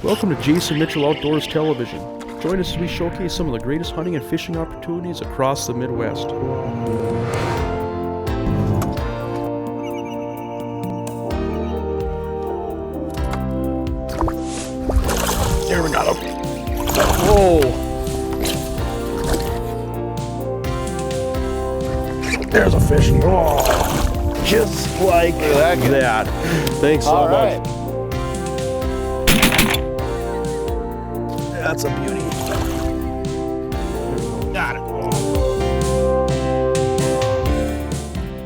Welcome to Jason Mitchell Outdoors Television. Join us as we showcase some of the greatest hunting and fishing opportunities across the Midwest. There, we got him. Whoa! There's a fish. Oh, just like that. Thanks so much. That's a beauty. Got it.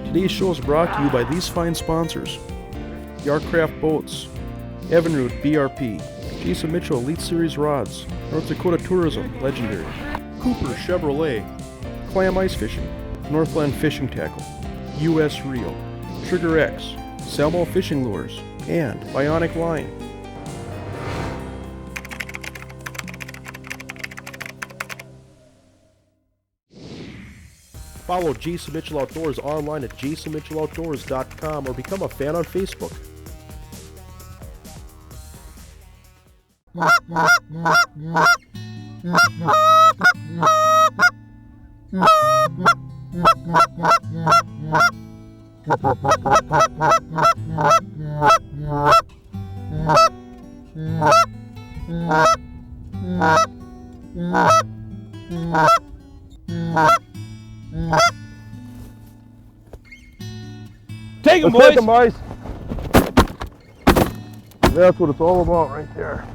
Today's show is brought to you by these fine sponsors: Yarcraft Boats, Evinrude BRP, Jason Mitchell Elite Series Rods, North Dakota Tourism Legendary, Cooper Chevrolet, Clam Ice Fishing, Northland Fishing Tackle, US Reel, Trigger X, Salmo Fishing Lures, and Bionic Line. Follow Jason Mitchell Outdoors online at jasonmitchelloutdoors.com or become a fan on Facebook. Take him, boys! Take him, boys! That's what it's all about right there.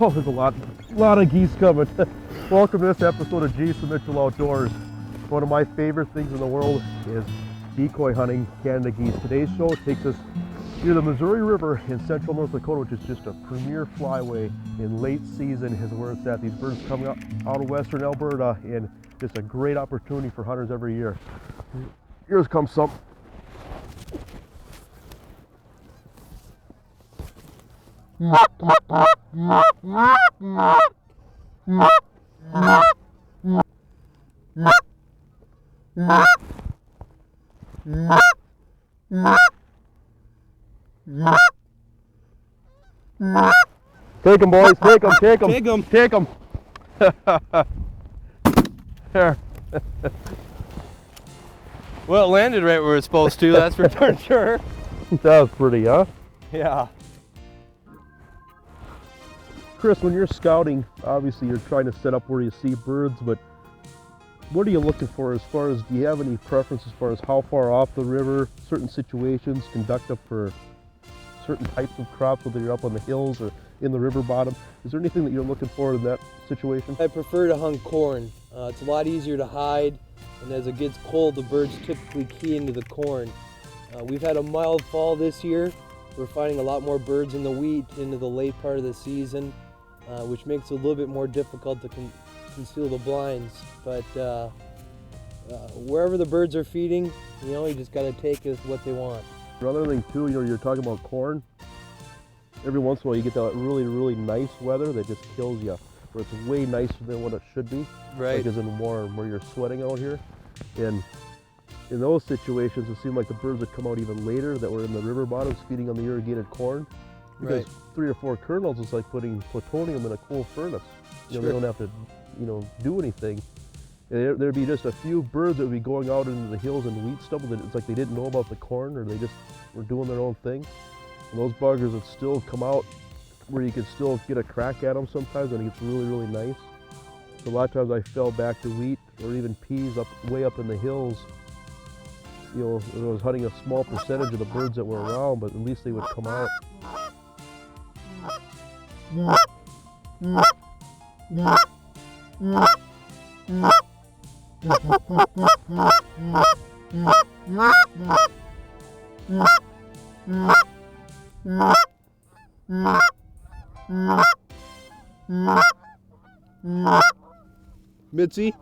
Oh, there's a lot of geese coming. Welcome to this episode of Jason Mitchell Outdoors. One of my favorite things in the world is decoy hunting Canada geese. Today's show takes us near the Missouri River in central North Dakota, which is just a premier flyway in late season is where it's at. These birds coming out of western Alberta, and it's a great opportunity for hunters every year. Here comes some. Take them, boys. Take them. Take them. Take 'em. Take them. There. Well, it landed right where it's supposed to, that's for darn sure. That was pretty, huh? Yeah. Chris, when you're scouting, obviously you're trying to set up where you see birds, but what are you looking for as far as, do you have any preference as far as how far off the river, certain situations, conductive for certain types of crops, whether you're up on the hills or in the river bottom? Is there anything that you're looking for in that situation? I prefer to hunt corn. It's a lot easier to hide, and as it gets cold, the birds typically key into the corn. We've had a mild fall this year. We're finding a lot more birds in the wheat into the late part of the season, which makes it a little bit more difficult to conceal the blinds. But wherever the birds are feeding, you just got to take it what they want. Another thing too, you're talking about corn. Every once in a while you get that really, really nice weather that just kills you, where it's way nicer than what it should be. Right. Like as in warm, where you're sweating out here. And in those situations, it seemed like the birds would come out even later that were in the river bottoms feeding on the irrigated corn. Because 3 or 4 kernels is like putting plutonium in a coal furnace. Sure. They don't have to, do anything. There'd be just a few birds that would be going out into the hills and wheat stubble that it's like they didn't know about the corn, or they just were doing their own thing. And those buggers would still come out where you could still get a crack at them sometimes when it gets really, really nice. So a lot of times I fell back to wheat or even peas way up in the hills. I was hunting a small percentage of the birds that were around, but at least they would come out. Mitzi?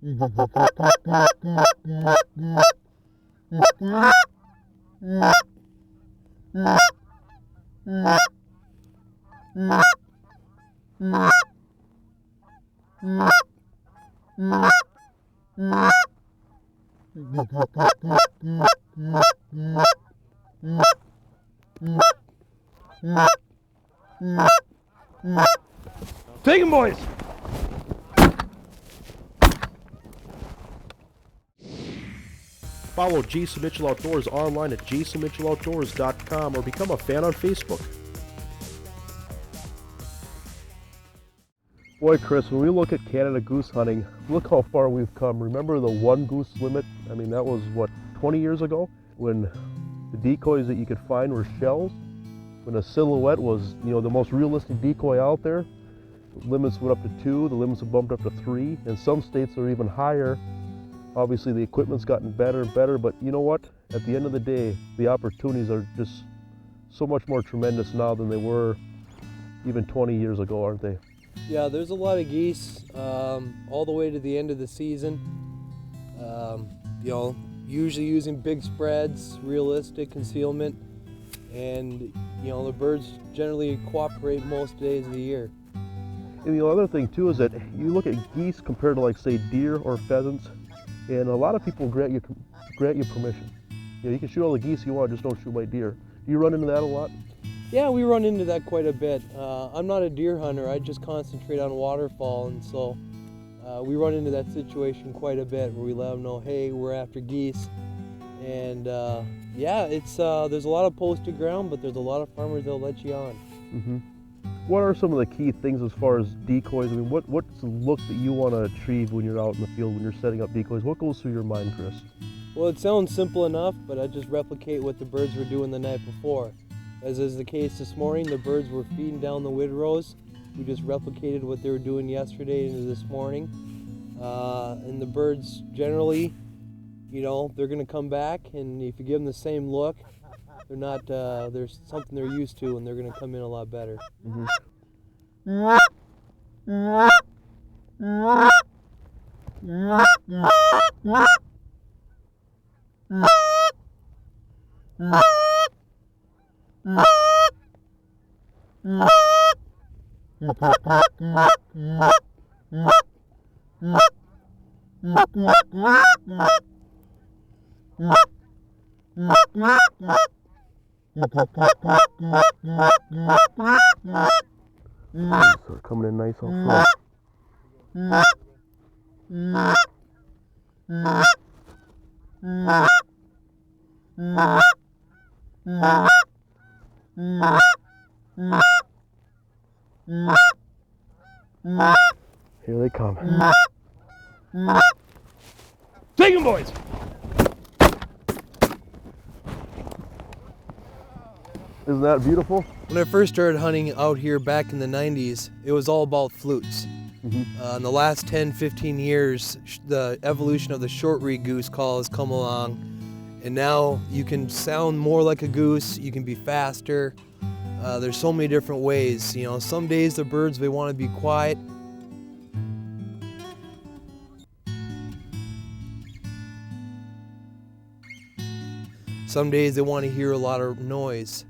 Take 'em, boys! Follow Jason Mitchell Outdoors online at jasonmitchelloutdoors.com or become a fan on Facebook. Boy, Chris, when we look at Canada goose hunting, look how far we've come. Remember the one goose limit? I mean, that was, what, 20 years ago? When the decoys that you could find were shells? When a silhouette was, the most realistic decoy out there? The limits went up to 2, the limits have bumped up to 3. In some states are even higher. Obviously the equipment's gotten better and better, but you know what? At the end of the day, the opportunities are just so much more tremendous now than they were even 20 years ago, aren't they? Yeah, there's a lot of geese all the way to the end of the season. Usually using big spreads, realistic concealment, and the birds generally cooperate most days of the year. And the other thing too is that you look at geese compared to, like, say, deer or pheasants, and a lot of people grant you permission. You can shoot all the geese you want, just don't shoot my deer. Do you run into that a lot? Yeah, we run into that quite a bit. I'm not a deer hunter, I just concentrate on waterfowl, and so we run into that situation quite a bit where we let them know, hey, we're after geese. And it's there's a lot of posted ground, but there's a lot of farmers that'll let you on. Mm-hmm. What are some of the key things as far as decoys? I mean, what's the look that you want to achieve when you're out in the field, when you're setting up decoys? What goes through your mind, Chris? Well, it sounds simple enough, but I just replicate what the birds were doing the night before. As is the case this morning, the birds were feeding down the windrows. We just replicated what they were doing yesterday into this morning. And the birds generally, they're going to come back, and if you give them the same look, they're not, there's something they're used to, and they're going to come in a lot better. Mm-hmm. They're coming in nice out front. Here they come. Take 'em, boys! Isn't that beautiful? When I first started hunting out here back in the 90s, it was all about flutes. Mm-hmm. In the last 10, 15 years, the evolution of the short-reed goose call has come along, and now you can sound more like a goose, you can be faster. There's so many different ways. Some days the birds, they want to be quiet. Some days they want to hear a lot of noise.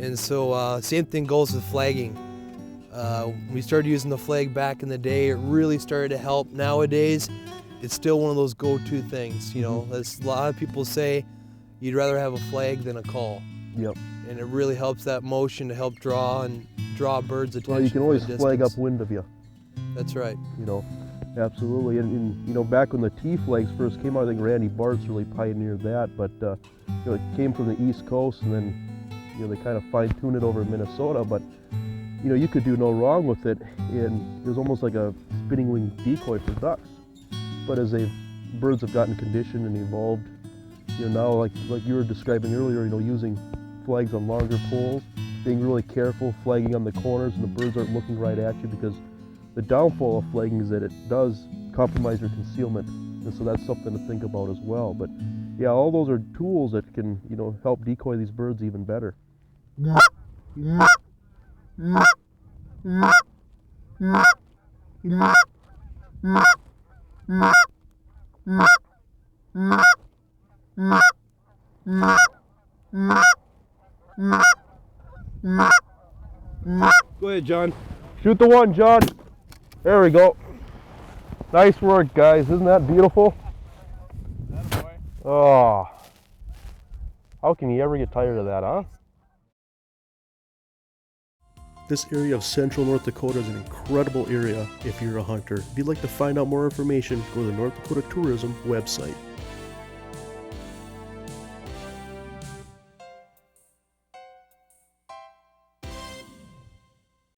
And so same thing goes with flagging. We started using the flag back in the day. It really started to help. Nowadays, it's still one of those go-to things. As a lot of people say, you'd rather have a flag than a call. Yep. And it really helps that motion to help draw birds' attention. Well, you can always from a flag distance. upwind of you. That's right. Absolutely. And back when the T flags first came out, I think Randy Bart's really pioneered that. But it came from the East Coast, and then they kind of fine-tuned it over in Minnesota. But you could do no wrong with it, and it was almost like a spinning wing decoy for ducks. But as birds have gotten conditioned and evolved, now like you were describing earlier, using flags on longer poles, being really careful, flagging on the corners, and the birds aren't looking right at you, because the downfall of flagging is that it does compromise your concealment, and so that's something to think about as well. But Yeah, all those are tools that can, help decoy these birds even better. Go ahead, John. Shoot the one, John. There we go. Nice work, guys. Isn't that beautiful? Oh, how can you ever get tired of that, huh? This area of central North Dakota is an incredible area if you're a hunter. If you'd like to find out more information, go to the North Dakota Tourism website.